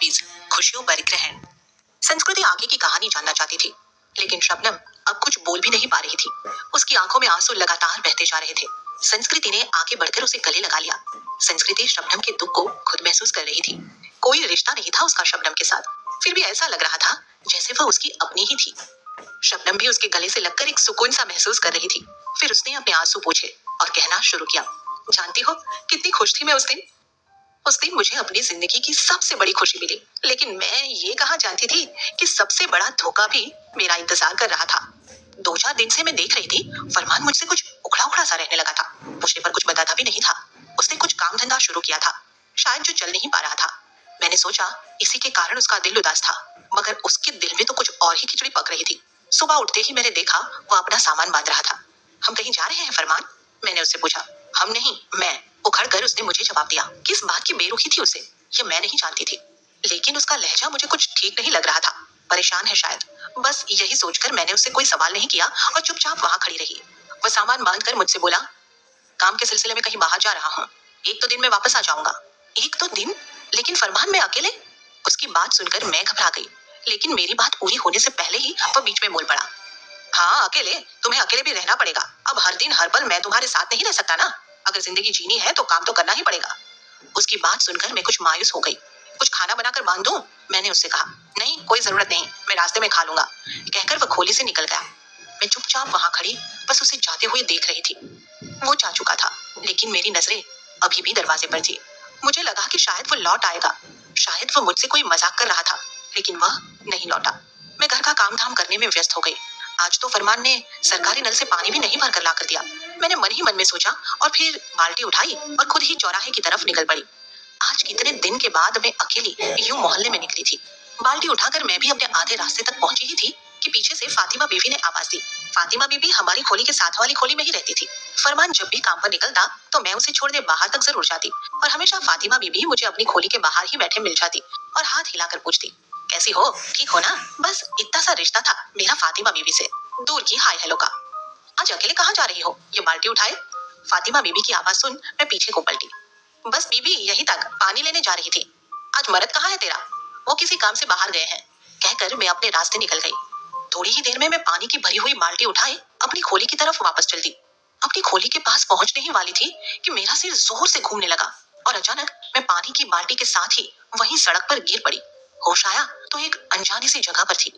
Hobbies, खुशियों पर ग्रहण। संस्कृति आगे की कहानी जानना चाहती थी, लेकिन शबनम अब कुछ बोल भी नहीं पा रही थी। उसकी आंखों में आंसू लगातार बहते जा रहे थे। संस्कृति ने आगे बढ़कर उसे गले लगा लिया। संस्कृति शबनम के दुख को खुद महसूस कर रही थी। कोई रिश्ता नहीं था उसका शबनम के साथ, फिर भी ऐसा लग रहा था जैसे वह उसकी अपनी ही थी। शबनम भी उसके गले से लगकर एक सुकून सा महसूस कर रही थी। फिर उसने अपने आंसू पोंछे और कहना शुरू किया, जानती हो कितनी खुश थी मैं उस दिन। उस दिन मुझे अपनी जिंदगी की सबसे बड़ी खुशी मिली, लेकिन मैं ये कहाँ जानती थी कि सबसे बड़ा धोखा भी मेरा इंतजार कर रहा था। 2-4 दिन से मैं देख रही थी फरमान मुझसे कुछ उखड़ा उखड़ा सा रहने लगा था। मुझे पर कुछ बताता भी नहीं था। उसने कुछ काम धंधा शुरू किया था, शायद जो चल नहीं पा रहा था। मैंने सोचा इसी के कारण उसका दिल उदास था, मगर उसके दिल में तो कुछ और ही खिचड़ी पक रही थी। सुबह उठते ही मैंने देखा वो अपना सामान बांध रहा था। हम कहीं जा रहे हैं फरमान? मैंने उससे पूछा। हम नहीं, मैं। उखड़ कर उसने मुझे जवाब दिया। किस बात की बेरुखी थी उसे, ये मैं नहीं जानती थी, लेकिन उसका लहजा मुझे कुछ ठीक नहीं लग रहा था। परेशान है शायद। बस यही सोचकर मैंने उससे कोई सवाल नहीं किया और चुपचाप वहां खड़ी रही। वह सामान बांधकर मुझसे बोला, काम के सिलसिले में कहीं बाहर जा रहा हूँ, 1-2 दिन में वापस आ जाऊंगा। 1-2 दिन? लेकिन फरमान मैं अकेले? उसकी बात सुनकर मैं घबरा गई, लेकिन मेरी बात पूरी होने से पहले ही वह बीच में बोल पड़ा। हाँ अकेले, तुम्हें अकेले भी रहना पड़ेगा। अब हर दिन हर पल मैं तुम्हारे साथ नहीं रह सकता ना। अगर जिंदगी जीनी है तो काम तो करना ही पड़ेगा। उसकी बात सुनकर मैं कुछ मायूस हो गई। कुछ खाना बनाकर बांध दूं? मैंने उससे कहा। नहीं, कोई जरूरत नहीं, मैं रास्ते में खा लूंगा, कहकर वह खोली से निकल गया। मैं चुपचाप वहां खड़ी बस उसे जाते हुए देख रही थी। वो जा चुका था, लेकिन मेरी नजरें अभी भी दरवाजे पर थी। मुझे लगा कि शायद वो लौट आएगा, शायद वो मुझसे कोई मजाक कर रहा था, लेकिन वह नहीं लौटा। मैं घर का काम धाम करने में व्यस्त हो गई। आज तो फरमान ने सरकारी नल से पानी भी नहीं भरकर ला कर दिया। मैंने मन ही मन में सोचा और फिर बाल्टी उठाई और खुद ही चौराहे की तरफ निकल पड़ी। आज कितने दिन के बाद मैं अकेली यूं मोहल्ले में निकली थी। बाल्टी उठाकर मैं भी अपने आधे रास्ते तक पहुंची ही थी कि पीछे से फातिमा बीबी ने आवाज दी। फातिमा बीबी हमारी खोली के साथ वाली खोली में ही रहती थी। फरमान जब भी काम पर निकलता तो मैं उसे छोड़ने बाहर तक जरूर जाती और हमेशा फातिमा बीबी मुझे अपनी खोली के बाहर ही बैठे मिल जाती और हाथ हिलाकर पूछती, कैसी हो, ठीक हो ना। बस इतना सा रिश्ता था मेरा फातिमा बीबी से, दूर की हाय हेलो का। आज अकेले कहाँ जा रही हो, ये बाल्टी उठाए। फातिमा बीबी की आवाज सुन मैं पीछे को पलटी। बस बीबी यहीं तक, पानी लेने जा रही थी। आज मर्द कहाँ है तेरा? वो किसी काम से बाहर गए हैं, कहकर मैं अपने रास्ते निकल गई। थोड़ी ही देर में मैं पानी की भरी हुई बाल्टी उठाए अपनी खोली की तरफ वापस चल दी। अपनी खोली के पास पहुंचने ही वाली थी कि मेरा सिर जोर से घूमने लगा और अचानक मैं पानी की बाल्टी के साथ ही वहीं सड़क पर गिर पड़ी। होश आया तो एक अनजानी सी जगह पर थी।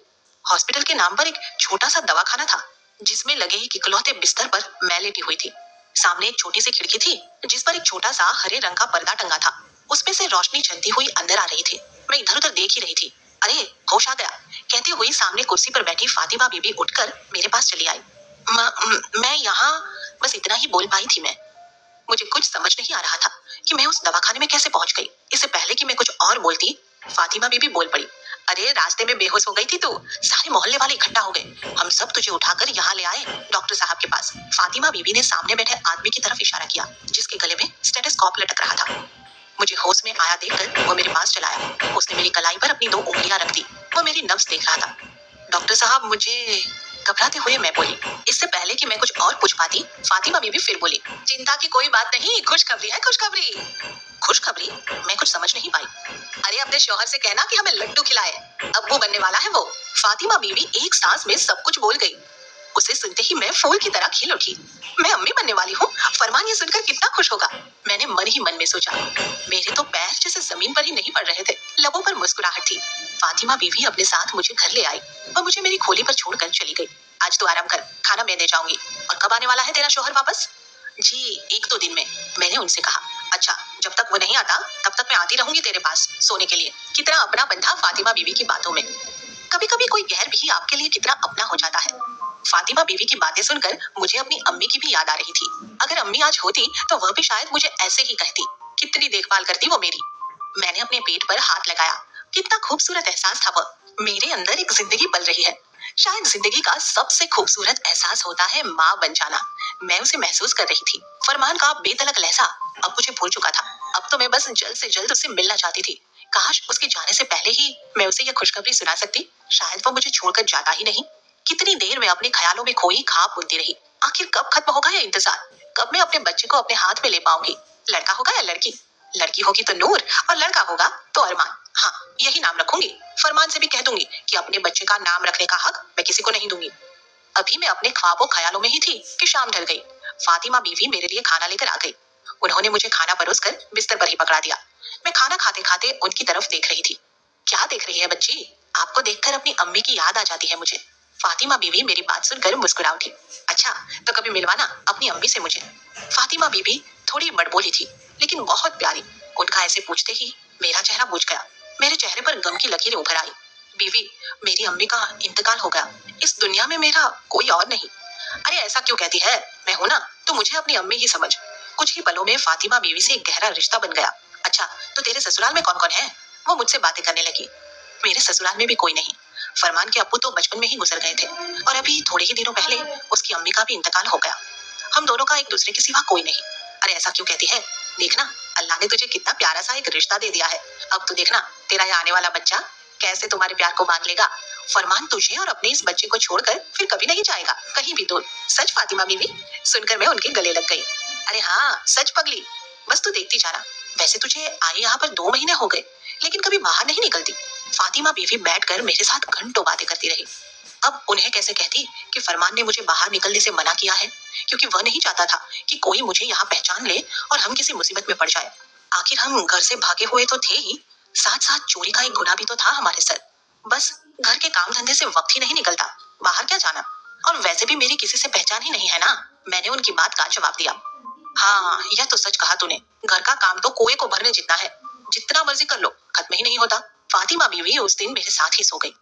हॉस्पिटल के नाम पर एक छोटा सा दवाखाना था, जिसमें लगे एक इकलौते बिस्तर पर मैं लेटी हुई थी। सामने एक छोटी सी खिड़की थी जिस पर एक छोटा सा हरे रंग का पर्दा टंगा था। उसमें से रोशनी चलती हुई अंदर आ रही थी। मैं इधर उधर देख ही रही थी। अरे होश आ गया, कहती हुई सामने कुर्सी पर बैठी फातिमा बीबी उठकर मेरे पास चली आई। मैं यहाँ, बस इतना ही बोल पाई थी मैं। मुझे कुछ समझ नहीं आ रहा था कि मैं उस दवाखाने में कैसे पहुंच गई। इससे पहले कि मैं कुछ और बोलती, फातिमा बीबी बोल पड़ी। अरे रास्ते में बेहोश हो गई थी तू, सारे मोहल्ले वाले इकट्ठा हो गए, हम सब तुझे उठाकर यहाँ ले आए डॉक्टर साहब के पास। फातिमा बीबी ने सामने बैठे आदमी की तरफ इशारा किया जिसके गले में स्टेथोस्कोप लटक रहा था। मुझे होश में आया देखकर वो मेरे पास चला आया। उसने मेरी कलाई पर अपनी 2 उंगलियां रख दी। वो मेरी नब्ज देख रहा था। डॉक्टर साहब मुझे, घबराते हुए मैं बोली। इससे पहले कि मैं कुछ और पूछ पाती, फातिमा बीबी फिर बोली, चिंता की कोई बात नहीं, खुशखबरी है, खुशखबरी। खुशखबरी? मैं कुछ समझ नहीं पाई। अरे अपने शौहर से कहना कि हमें लड्डू खिलाए, अब्बू बनने वाला है वो। फातिमा बीबी एक सांस में सब कुछ बोल गई। उसे सुनते ही मैं फूल की तरह खिल उठी। मैं अम्मी बनने वाली हूँ, फरमान ये सुनकर कितना खुश होगा, मैंने मन ही मन में सोचा। मेरे तो पैर जैसे जमीन पर ही नहीं पड़ रहे थे, लबों पर मुस्कुराहट थी। फातिमा बीवी अपने साथ मुझे घर ले आई और मुझे मेरी खोली पर छोड़कर चली गई। आज तो आराम कर, खाना मैं दे जाऊंगी। और कब आने वाला है तेरा शौहर वापस? जी 1-2 दिन में, मैंने उनसे कहा। अच्छा, जब तक वो नहीं आता तब तक मैं आती रहूंगी तेरे पास सोने के लिए। कितना अपनापन था फातिमा बीवी की बातों में। कभी कभी कोई गैर भी आपके लिए कितना अपना हो जाता है। फातिमा बीवी की बातें सुनकर मुझे अपनी अम्मी की भी याद आ रही थी। अगर अम्मी आज होती तो वह भी शायद मुझे ऐसे ही कहती। कितनी देखभाल करती वो मेरी। मैंने अपने पेट पर हाथ लगाया। कितना खूबसूरत एहसास था वह। मेरे अंदर एक जिंदगी पल रही है। शायद जिंदगी का सबसे खूबसूरत एहसास होता है माँ बन जाना। मैं उसे महसूस कर रही थी। फरमान का बेतलक लहजा अब मुझे भूल चुका था। अब तो मैं बस जल्द से जल्द उससे मिलना चाहती थी। काश उसके जाने से पहले ही मैं उसे यह खुशखबरी सुना सकती। शायद वो मुझे छोड़कर जाता ही नहीं। कितनी देर मैं अपने ख्यालों में खोई ख्वाब बुनती रही। आखिर कब खत्म होगा यह इंतजार? कब मैं अपने बच्चे को अपने हाथ में ले पाऊंगी? लड़का होगा या लड़की? लड़की होगी तो नूर और लड़का होगा तो अरमान। हाँ, यही नाम रखूंगी। फरमान से भी कह दूंगी कि अपने बच्चे का नाम रखने का हक मैं किसी को नहीं दूंगी। अभी मैं अपने ख्वाबों ख्यालों में ही थी कि शाम ढल गई। फातिमा बीवी मेरे लिए खाना लेकर आ गई। उन्होंने मुझे खाना परोस कर बिस्तर पर ही पकड़ा दिया। मैं खाना खाते खाते उनकी तरफ देख रही थी। क्या देख रही है बच्ची? आपको देखकर अपनी अम्मी की याद आ जाती है मुझे। फातिमा बीवी मेरी बात सुनकर मुस्कुरा उठी। अच्छा, तो कभी मिलवाना अपनी अम्मी से मुझे। फातिमा बीवी थोड़ी बड़बोली थी, लेकिन बहुत प्यारी। उनका ऐसे पूछते ही मेरा चेहरा बुझ गया। मेरे चेहरे पर गम की लकीरें उभर आई। बीवी, मेरी अम्मी का इंतकाल हो गया। इस दुनिया में मेरा कोई और नहीं। अरे ऐसा क्यों कहती है? मैं हूं ना, तो मुझे अपनी अम्मी ही समझ। कुछ ही पलों में फातिमा बीवी से एक गहरा रिश्ता बन गया। अच्छा, तो तेरे ससुराल में कौन कौन है? वो मुझसे बातें करने लगी। मेरे ससुराल में भी कोई नहीं। फरमान के अब्बू तो बचपन में ही गुजर गए थे और अभी थोड़े ही दिनों पहले उसकी अम्मी का भी इंतकाल हो गया। हम दोनों का एक दूसरे के सिवा कोई नहीं। अरे ऐसा क्यों कहती है? देखना, अल्लाह ने तुझे कितना प्यारा सा एक रिश्ता दे दिया है। अब तो देखना, तेरा ये आने वाला बच्चा कैसे तुम्हारे प्यार को मान लेगा। फरमान तुझे और अपने इस बच्चे को छोड़कर फिर कभी नहीं जाएगा कहीं भी दूर। सच फातिमा बीवी? सुनकर मैं उनके गले लग गई। अरे हाँ, सच पगली। बस तू देखती जाना। वैसे तुझे आए यहाँ पर 2 महीने हो गए, लेकिन कभी बाहर नहीं निकलती। फातिमा बीवी बैठकर मेरे साथ घंटों बातें करती रही। अब उन्हें कैसे कहती कि फरमान ने मुझे बाहर निकलने से मना किया है, क्योंकि वह नहीं चाहता था कि कोई मुझे यहाँ पहचान ले और हम किसी मुसीबत में पड़ जाए। आखिर हम घर से भागे हुए तो थे ही, साथ साथ चोरी का एक गुनाह भी तो था हमारे सर। बस घर के काम धंधे से वक्त ही नहीं निकलता, बाहर क्या जाना। और वैसे भी मेरी किसी से पहचान ही नहीं है ना। मैंने उनकी बात का जवाब दिया। हाँ, यह तो सच कहा तूने। घर का काम तो कुएं को भरने जितना है, जितना मर्जी कर लो, खत्म ही नहीं होता। फातिमा बीवी उस दिन मेरे साथ ही सो गई।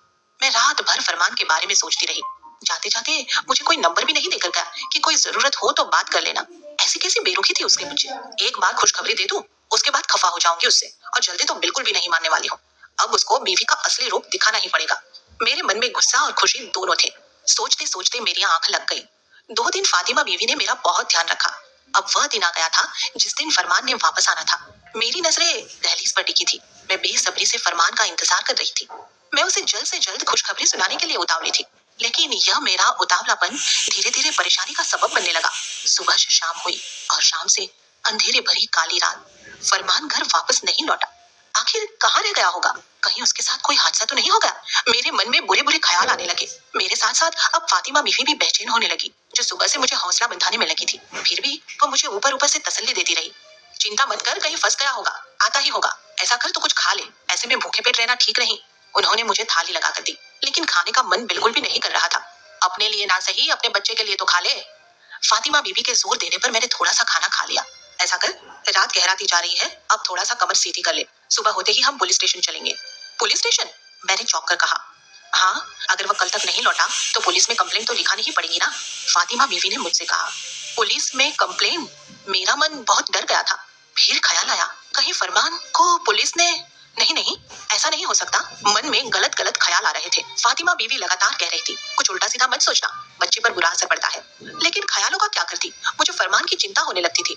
मैं रात भर फरमान के बारे में सोचती रही। जाते जाते मुझे कोई नंबर भी नहीं देकर गया कि कोई जरूरत हो तो बात कर लेना। ऐसी कैसी बेरुखी थी उसकी मुझे। एक बार खुशखबरी दे दूं, उसके बाद खफा हो जाऊंगी उससे, और जल्दी तो बिल्कुल भी नहीं मानने वाली हूँ। अब उसको बीवी का असली रूप दिखाना ही पड़ेगा। मेरे मन में गुस्सा और खुशी दोनों थे। सोचते सोचते मेरी आंख लग गई। 2 दिन फातिमा बीवी ने मेरा बहुत ध्यान रखा। अब वह दिन आ गया था जिस दिन फरमान ने वापस आना था। मेरी नजरें दहलीज पर टिकी थी। मैं बेसब्री से फरमान का इंतजार कर रही थी। मैं उसे जल्द से जल्द खुशखबरी सुनाने के लिए उतावली थी, लेकिन यह मेरा उतावलापन धीरे धीरे परेशानी का सबब बनने लगा। सुबह से शाम हुई और शाम से अंधेरे भरी काली रात। फरमान घर वापस नहीं लौटा। आखिर कहाँ रह गया होगा? कहीं उसके साथ कोई हादसा तो नहीं हो गया? मेरे मन में बुरे बुरे ख्याल आने लगे। मेरे साथ साथ अब फातिमा बीवी भी बेचैन होने लगी, जो सुबह से मुझे हौसला बंधाने में लगी थी। फिर भी वो मुझे ऊपर ऊपर से तसल्ली देती रही। चिंता मत कर, कहीं फंस गया होगा, आता ही होगा। ऐसा कर तो कुछ खा ले, ऐसे में भूखे पेट रहना ठीक नहीं। उन्होंने मुझे थाली लगा कर दी, लेकिन खाने का मन बिल्कुल भी नहीं कर रहा था। अपने लिए ना सही, अपने बच्चे के लिए तो खा ले। फातिमा बीबी के जोर देने पर मैंने थोड़ा सा खाना खा लिया। ऐसा कर, रात गहराती जा रही है, अब थोड़ा सा कमर सीधी कर ले। सुबह होते ही हम पुलिस स्टेशन चलेंगे। Police station? मैंने चौंक कर कहा। हाँ, अगर वह कल तक नहीं लौटा तो पुलिस में कंप्लेंट तो लिखानी ही पड़ेगी ना, फातिमा बीवी ने मुझसे कहा। पुलिस में कंप्लेंट? मेरा मन बहुत डर गया था। फिर ख्याल आया, कहीं फरमान को पुलिस ने। नहीं नहीं, ऐसा नहीं हो सकता। मन में गलत गलत ख्याल आ रहे थे। फातिमा बीवी लगातार कह रही थी, कुछ उल्टा सीधा मत सोचना, बच्चे पर बुरा असर पड़ता है। लेकिन ख्यालों का क्या करती? मुझे फरमान की चिंता होने लगती थी।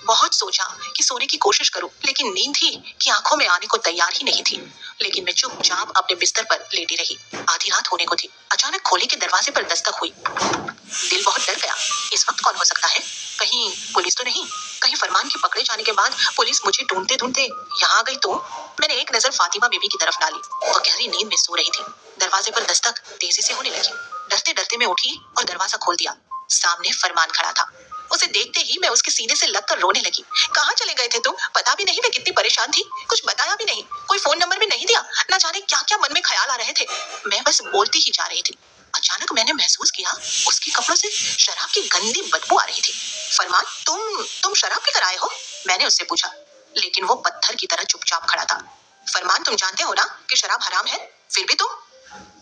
बहुत सोचा कि सोने की कोशिश करूं, लेकिन नींद ही कि आंखों में आने को तैयार ही नहीं थी। लेकिन मैं चुपचाप अपने बिस्तर पर लेटी रही। आधी रात होने को थी। अचानक खोली के दरवाजे पर दस्तक हुई। दिल बहुत डर गया। इस वक्त कौन हो सकता है? कहीं पुलिस तो नहीं? कहीं फरमान के पकड़े जाने के बाद पुलिस मुझे ढूंढते ढूंढते यहाँ आ गई तो? मैंने एक नजर फातिमा बीबी की तरफ डाली। वह गहरी नींद में सो रही थी। दरवाजे पर दस्तक तेजी से होने लगी। डरते डरते मैं उठी और दरवाजा खोल दिया। सामने फरमान खड़ा था। उसे देखते ही मैं उसके सीने से लगकर रोने लगी। कहाँ चले गए थे तुम? पता भी नहीं मैं कितनी परेशान थी। कुछ बताया भी नहीं, कोई फोन नंबर भी नहीं दिया। न जाने क्या क्या मन में ख्याल आ रहे थे। मैं बस बोलती ही जा रही थी। अचानक मैंने महसूस किया उसके कपड़ों से शराब की गंदी बदबू आ रही थी। फरमान, तुम शराब पीकर आए हो? मैंने उससे पूछा, लेकिन वो पत्थर की तरह चुपचाप खड़ा था। फरमान, तुम जानते हो ना कि शराब हराम है, फिर भी तुम।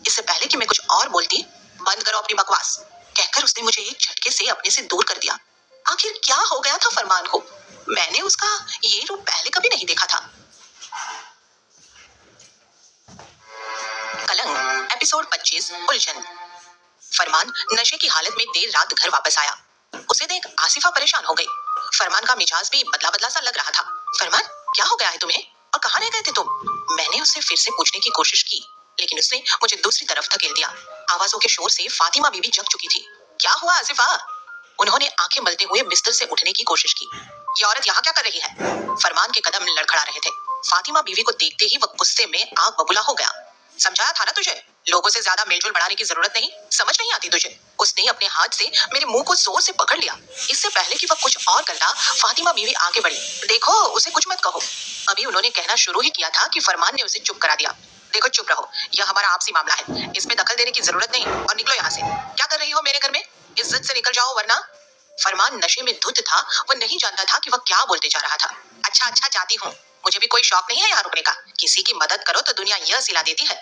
इससे पहले कि मैं कुछ और बोलती, बंद करो अपनी बकवास, कहकर उसने मुझे एक झटके से अपने से दूर कर दिया। आखिर क्या हो गया था फरमान को? मैंने उसका ये रूप पहले कभी नहीं देखा था। कलंक एपिसोड 25 उलझन। फरमान नशे की हालत में देर रात घर वापस आया। उसे देख आसिफा परेशान हो गई। फरमान का मिजाज भी बदला बदला सा लग रहा था। फरमान, क्या हो गया है तुम्हें और कहाँ रह गए थे तुम? मैंने उससे फिर से पूछने की कोशिश की, लेकिन उसने मुझे दूसरी तरफ धकेल दिया। आवाजों के शोर से फातिमा बीवी जग चुकी थी। क्या हुआ आसिफा? उन्होंने आंखें मलते हुए बिस्तर से उठने की कोशिश की। ये औरत यहाँ क्या कर रही है? फरमान के कदम लड़खड़ा रहे थे। फातिमा बीवी को देखते ही वह गुस्से में आग बबूला हो गया। समझाया था ना तुझे, लोगों से ज्यादा मेलजोल बढ़ाने की जरूरत नहीं, समझ नहीं आती तुझे? उसने अपने हाथ से मेरे मुंह को जोर से पकड़ लिया। इससे पहले कि वह कुछ और करता, फातिमा बीवी आगे बढ़ी। देखो, उसे कुछ मत कहो। अभी उन्होंने कहना शुरू ही किया था कि फरमान ने उसे चुप करा दिया। देखो, चुप रहो, यह हमारा आपसी मामला है, इसमें दखल देने की जरूरत नहीं, और निकलो यहाँ से। क्या कर रही हो मेरे घर में? इज्जत से निकल जाओ, वरना। फरमान नशे में धुत था, वह नहीं जानता था कि वह क्या बोलते जा रहा था। अच्छा जाती हूँ, मुझे भी कोई शौक नहीं है यहाँ रुकने का। किसी की मदद करो तो दुनिया यह सिला देती है।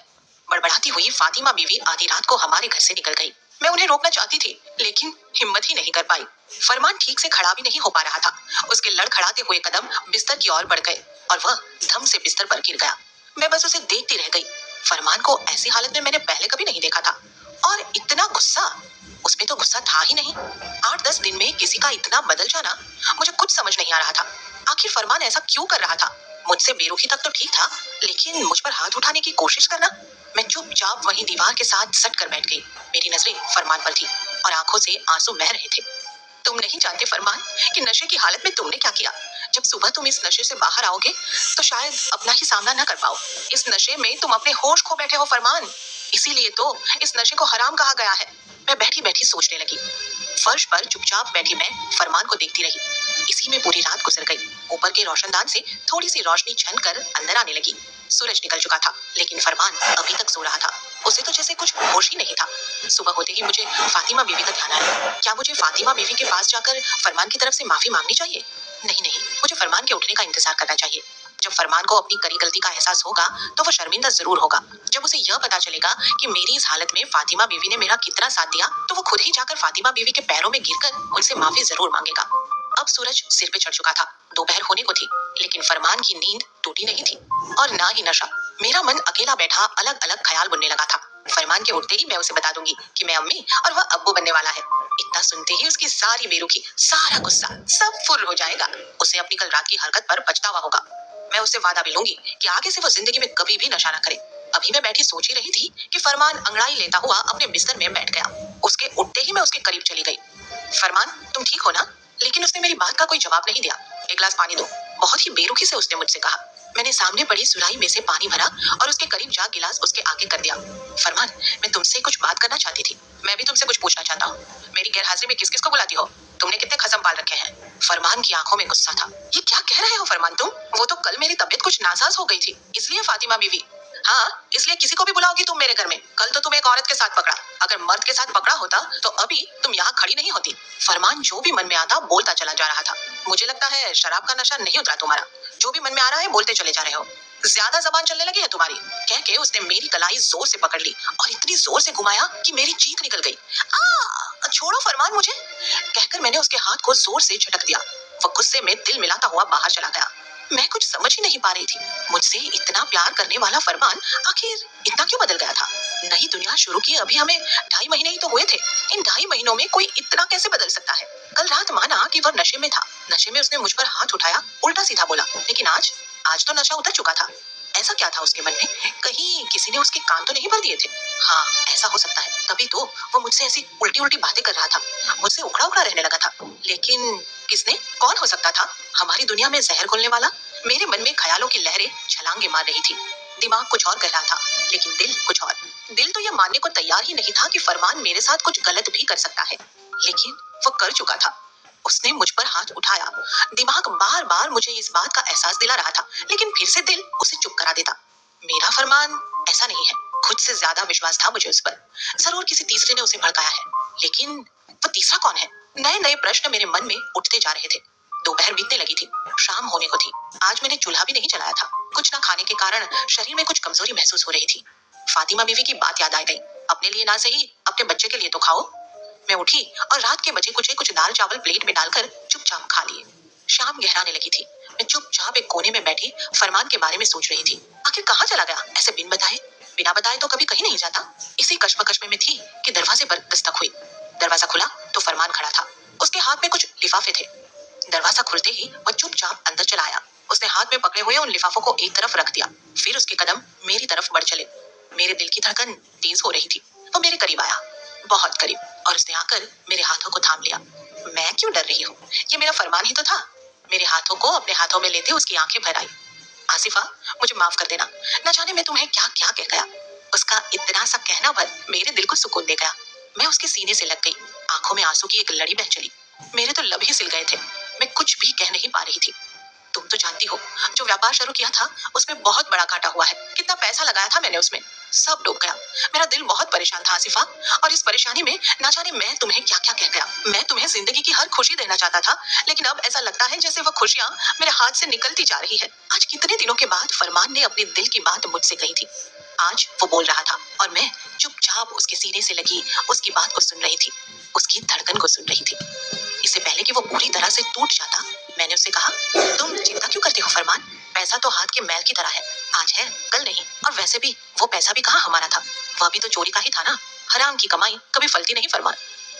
बड़बड़ाती हुई फातिमा बीवी आधी रात को हमारे घर से निकल गई। मैं उन्हें रोकना चाहती थी, लेकिन हिम्मत ही नहीं कर पाई। फरमान ठीक से खड़ा भी नहीं हो पा रहा था। उसके लड़खड़ाते हुए कदम बिस्तर की ओर बढ़ गए और वह धम से बिस्तर पर गिर गया। मैं बस उसे देखती रह गई। फरमान को ऐसी हालत में मैंने पहले कभी नहीं देखा था, और इतना गुस्सा, उसमें तो गुस्सा था ही नहीं। 8-10 दिन में किसी का इतना बदल जाना, मुझे कुछ समझ नहीं आ रहा था। आखिर फरमान ऐसा क्यों कर रहा था? मुझसे बेरुखी तक तो ठीक था, लेकिन मुझ पर हाथ उठाने की कोशिश करना। मैं चुपचाप वहीं दीवार के साथ सट कर बैठ गई। मेरी नजरें फरमान पर थी और आंखों से आंसू बह रहे थे। तुम नहीं जानते फरमान कि नशे की हालत में तुमने क्या किया। जब सुबह तुम इस नशे से बाहर आओगे तो शायद अपना ही सामना न कर पाओ। इस नशे में तुम अपने होश खो बैठे हो फरमान, इसीलिए तो इस नशे को हराम कहा गया है। मैं बैठी बैठी सोचने लगी। फर्श पर चुपचाप बैठी मैं फरमान को देखती रही। इसी में पूरी रात गुजर गई। ऊपर के रोशनदान से थोड़ी सी रोशनी छन कर अंदर आने लगी। सूरज निकल चुका था, लेकिन फरमान अभी तक सो रहा था। उसे तो जैसे कुछ होश ही नहीं था। सुबह होते ही मुझे फातिमा बीवी का ध्यान आया। क्या मुझे फातिमा बीवी के पास जाकर फरमान की तरफ से माफी मांगनी चाहिए? नहीं, मुझे फरमान के उठने का इंतजार करना चाहिए। जब फरमान को अपनी करी गलती का एहसास होगा तो वह शर्मिंदा जरूर होगा। जब उसे यह पता चलेगा कि मेरी इस हालत में फातिमा बीवी ने मेरा कितना साथ दिया, तो वो खुद ही जाकर फातिमा बीवी के पैरों में गिरकर उनसे माफी जरूर मांगेगा। अब सूरज सिर पे चढ़ चुका था, दोपहर होने को थी, लेकिन फरमान की नींद टूटी नहीं थी और ना ही नशा। मेरा मन अकेला बैठा अलग अलग ख्याल बुनने लगा था। फरमान के उठते ही मैं उसे बता दूंगी कि मैं अम्मी और वह अब्बू बनने वाला है। इतना सुनते ही उसकी सारी बेरुखी, सारा गुस्सा सब फुर हो जाएगा। उसे अपनी कल रात की हरकत पर पछतावा होगा। मैं उससे वादा भी लूंगी कि आगे से वो जिंदगी में कभी भी नशा न करे। अभी मैं बैठी सोच ही रही थी कि फरमान अंगड़ाई लेता हुआ अपने बिस्तर में बैठ गया। उसके उठते ही मैं उसके करीब चली गई। फरमान, तुम ठीक हो ना? लेकिन उसने मेरी बात का कोई जवाब नहीं दिया। एक गिलास पानी दो, बहुत ही बेरुखी से उसने मुझसे कहा। मैंने सामने पड़ी सुराही में से पानी भरा और उसके करीब जा गिलास उसके आगे कर दिया। फरमान, मैं तुमसे कुछ बात करना चाहती थी। मैं भी तुमसे कुछ पूछना चाहता हूँ। मेरी गैरहाजिरी में किस किस को बुलाती हो? तुमने कितने खसम पाल रखे हैं? फरमान की आंखों में गुस्सा था। ये क्या कह रहे हो फरमान तुम? वो तो कल मेरी तबीयत कुछ नासाज हो गई थी, इसलिए फातिमा बीवी। हाँ, इसलिए किसी को भी बुलाओगी तुम मेरे घर में? कल तो तुम एक औरत के साथ पकड़ा, अगर मर्द के साथ पकड़ा होता तो अभी तुम यहाँ खड़ी नहीं होती। फरमान जो भी मन में आता बोलता चला जा रहा था। मुझे लगता है शराब का नशा नहीं उतरा तुम्हारा। जो भी मन में आ रहा है बोलते चले जा रहे हो। ज्यादा जबान चलने लगी है तुम्हारी, कह के उसने मेरी कलाई जोर से पकड़ ली और इतनी जोर से घुमाया कि मेरी चीख निकल गई। छोड़ो फरमान मुझे, कहकर मैंने उसके हाथ को जोर से झटक दिया। वो गुस्से में दिल मिलाता हुआ बाहर चला गया। मैं कुछ समझ ही नहीं पा रही थी। मुझसे इतना प्यार करने वाला फरमान आखिर इतना क्यों बदल गया था? नई दुनिया शुरू की अभी हमें 2.5 महीने ही तो हुए थे। इन 2.5 महीनों में कोई इतना कैसे बदल सकता है? कल रात माना कि वह नशे में था, नशे में उसने मुझ पर हाथ उठाया, उल्टा सीधा बोला, लेकिन आज तो नशा उतर चुका था। ऐसा क्या था उसके मन में? कहीं किसी ने उसके कान तो नहीं भर दिए थे? हाँ, ऐसा हो सकता है, तभी तो वो मुझसे ऐसी उल्टी उल्टी बातें कर रहा था, मुझसे उखड़ा उखड़ा रहने लगा था। लेकिन किसने, कौन हो सकता था? हमारी दुनिया में जहर घोलने वाला? मेरे मन में ख्यालों की लहरें छलांगे मार रही थी। दिमाग कुछ और कह रहा था, लेकिन दिल कुछ और। दिल तो यह मानने को तैयार ही नहीं था कि फरमान मेरे साथ कुछ गलत भी कर सकता है, लेकिन वो कर चुका था। उसने मुझ पर हाथ उठाया। दिमाग बार बार मुझे इस बात का एहसास दिला रहा था, लेकिन फिर से दिल उसे चुप करा देता। मेरा फरमान ऐसा नहीं है। खुद से ज्यादा विश्वास था मुझे उस पर। जरूर किसी तीसरे ने उसे भड़काया है, लेकिन वो तीसरा कौन है? नए नए प्रश्न मेरे मन में उठते जा रहे थे। दोपहर बीतने लगी थी, शाम होने को थी। आज मैंने चूल्हा भी नहीं जलाया था। कुछ न खाने के कारण शरीर में कुछ कमजोरी महसूस हो रही थी। फातिमा बीवी की बात याद आ गई। अपने लिए ना सही, अपने बच्चे के लिए तो खाओ। मैं उठी और रात के बचे कुछ दाल चावल प्लेट में डालकर चुपचाप खा लिए। शाम गहराने लगी थी। मैं चुपचाप एक कोने में बैठी फरमान के बारे में सोच रही थी। आखिर कहाँ चला गया ऐसे बिना बताए तो कभी कहीं नहीं जाता। इसी कश्मकश में थी कि दरवाजे पर दस्तक हुई। दरवाजा खुला तो फरमान खड़ा था। उसके हाथ में कुछ लिफाफे थे। दरवाजा खुलते ही वह चुपचाप अंदर चला आया। उसने हाथ में पकड़े हुए उन लिफाफों को एक तरफ रख दिया। फिर उसके कदम मेरी तरफ बढ़ चले। मेरे दिल की धड़कन तेज हो रही थी। वो मेरे करीब आया, बहुत करीब, और उसने आकर मेरे हाथों को थाम लिया। मैं क्यों डर रही हूँ? ये मेरा फरमान ही तो था। मेरे हाथों को अपने हाथों में लेते उसकी आंखें भर आई। आसिफा, मुझे माफ कर देना, न जाने मैं तुम्हें क्या क्या कह गया। उसका इतना सा कहना भर मेरे दिल को सुकून दे गया। मैं उसके सीने से लग गई, आंखों में आंसू की एक लड़ी बह चली। मेरे तो लब ही सिल गए थे, मैं कुछ भी कह नहीं पा रही थी। तुम तो जानती हो, जो व्यापार शुरू किया था उसमें बहुत बड़ा घाटा हुआ है। कितना पैसा लगाया था मैंने उसमें, सब डूब गया। मेरा दिल बहुत परेशान था आसिफा, और इस परेशानी में ना जाने मैं तुम्हें क्या क्या कह गया। मैं तुम्हें जिंदगी की हर खुशी देना चाहता था, लेकिन अब ऐसा लगता है जैसे वह खुशियां मेरे हाथ से निकलती जा रही है। आज कितने दिनों के बाद फरमान ने अपने दिल की बात मुझसे कही थी। आज वो बोल रहा था और मैं चुपचाप उसके सीने से लगी उसकी बात को सुन रही थी, उसकी धड़कन को सुन रही थी। इससे पहले कि वो पूरी तरह से टूट जाता, मैंने उससे कहा, तुम चिंता क्यों करते हो फरमान? पैसा तो हाथ के मैल की तरह है, आज है कल नहीं। और वैसे भी वो पैसा भी कहाँ हमारा था, वह भी तो चोरी का ही था ना। हराम की कमाई कभी फलती नहीं फरमान।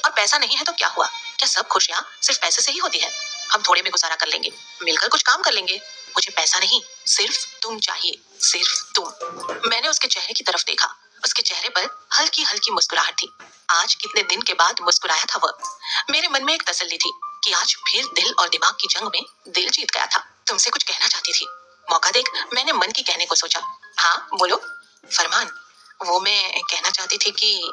और पैसा नहीं है तो क्या हुआ? क्या सब खुशियां सिर्फ पैसे से ही होती है? हम थोड़े में गुजारा कर लेंगे, मिलकर कुछ काम कर लेंगे। मुझे पैसा नहीं, सिर्फ तुम चाहिए, सिर्फ तुम। मैंने उसके चेहरे की तरफ देखा, उसके चेहरे पर हल्की हल्की मुस्कुराहट थी। आज कितने दिन के बाद मुस्कुराया था वह। मेरे मन में एक तसल्ली थी कि आज फिर दिल और दिमाग की जंग में दिल जीत गया था। तुमसे कुछ कहना चाहती थी, मौका देख मैंने मन की कहने को सोचा। हाँ बोलो फरमान। वो मैं कहना चाहती थी कि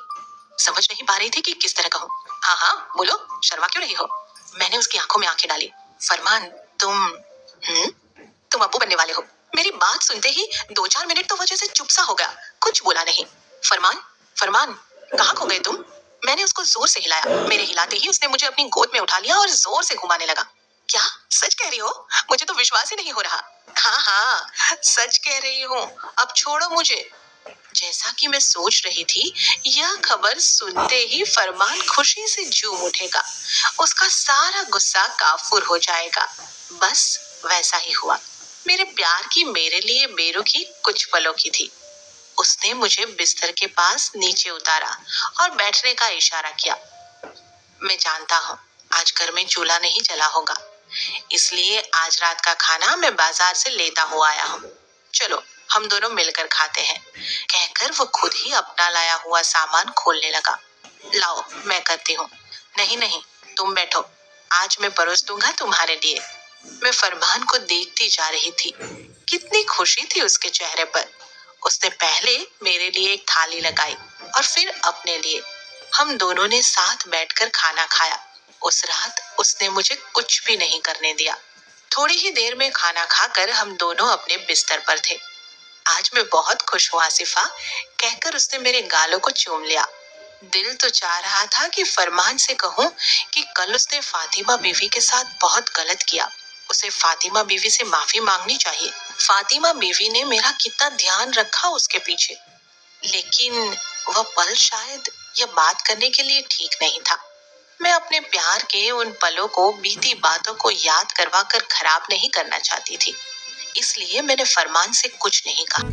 समझ नहीं पा रही थी कि किस तरह कहूँ। हाँ हाँ बोलो, शर्मा क्यों रही हो? मैंने उसकी आंखों में आंखें डाली। फरमान, तुम अब्बू बनने वाले हो। मेरी बात सुनते ही 2-4 मिनट तो वजह से चुप सा हो गया, कुछ बोला नहीं। फरमान, फरमान, कहाँ खो गए तुम? मैंने उसको जोर से हिलाया। मेरे हिलाते ही उसने मुझे अपनी गोद में उठा लिया और जोर से घुमाने लगा। क्या सच कह रही हो? मुझे तो विश्वास ही नहीं हो रहा। हाँ हाँ सच कह रही हूँ, अब छोड़ो मुझे। जैसा कि मैं सोच रही थी, यह खबर सुनते ही फरमान खुशी से झूम उठेगा, उसका सारा गुस्सा काफूर हो जाएगा। बस वैसा ही हुआ। मेरे प्यार की मेरे लिए बेरुखी कुछ पलों की थी। उसने मुझे बिस्तर के पास नीचे उतारा और बैठने का इशारा किया। मैं जानता हूँ आज घर में चूल्हा नहीं जला होगा, इसलिए आज रात का खाना मैं बाजार से लेता हुआ आया हूँ। चलो हम दोनों मिलकर खाते हैं, कहकर वो खुद ही अपना लाया हुआ सामान खोलने लगा। लाओ मैं करती हूँ। नहीं नहीं तुम बैठो, आज मैं परोस दूंगा तुम्हारे लिए। मैं फरमान को देखती जा रही थी, कितनी खुशी थी उसके चेहरे पर। उसने पहले मेरे लिए एक थाली लगाई और फिर अपने लिए। हम दोनों ने साथ बैठकर खाना खाया। उस रात उसने मुझे कुछ भी नहीं करने दिया। थोड़ी ही देर में खाना खाकर हम दोनों अपने बिस्तर पर थे। आज मैं बहुत खुश हूँ आसिफा, कहकर उसने मेरे गालों को चूम लिया। दिल तो चाह रहा था कि फरमान से कहूँ कि कल उसने फातिमा बीवी के साथ बहुत गलत किया, उसे फातिमा बीवी से माफी मांगनी चाहिए। फातिमा बीवी ने मेरा कितना ध्यान रखा उसके पीछे, लेकिन वह पल शायद यह बात करने के लिए ठीक नहीं था। मैं अपने प्यार के उन पलों को, बीती बातों को याद करवा कर खराब नहीं करना चाहती थी, इसलिए मैंने फरमान से कुछ नहीं कहा।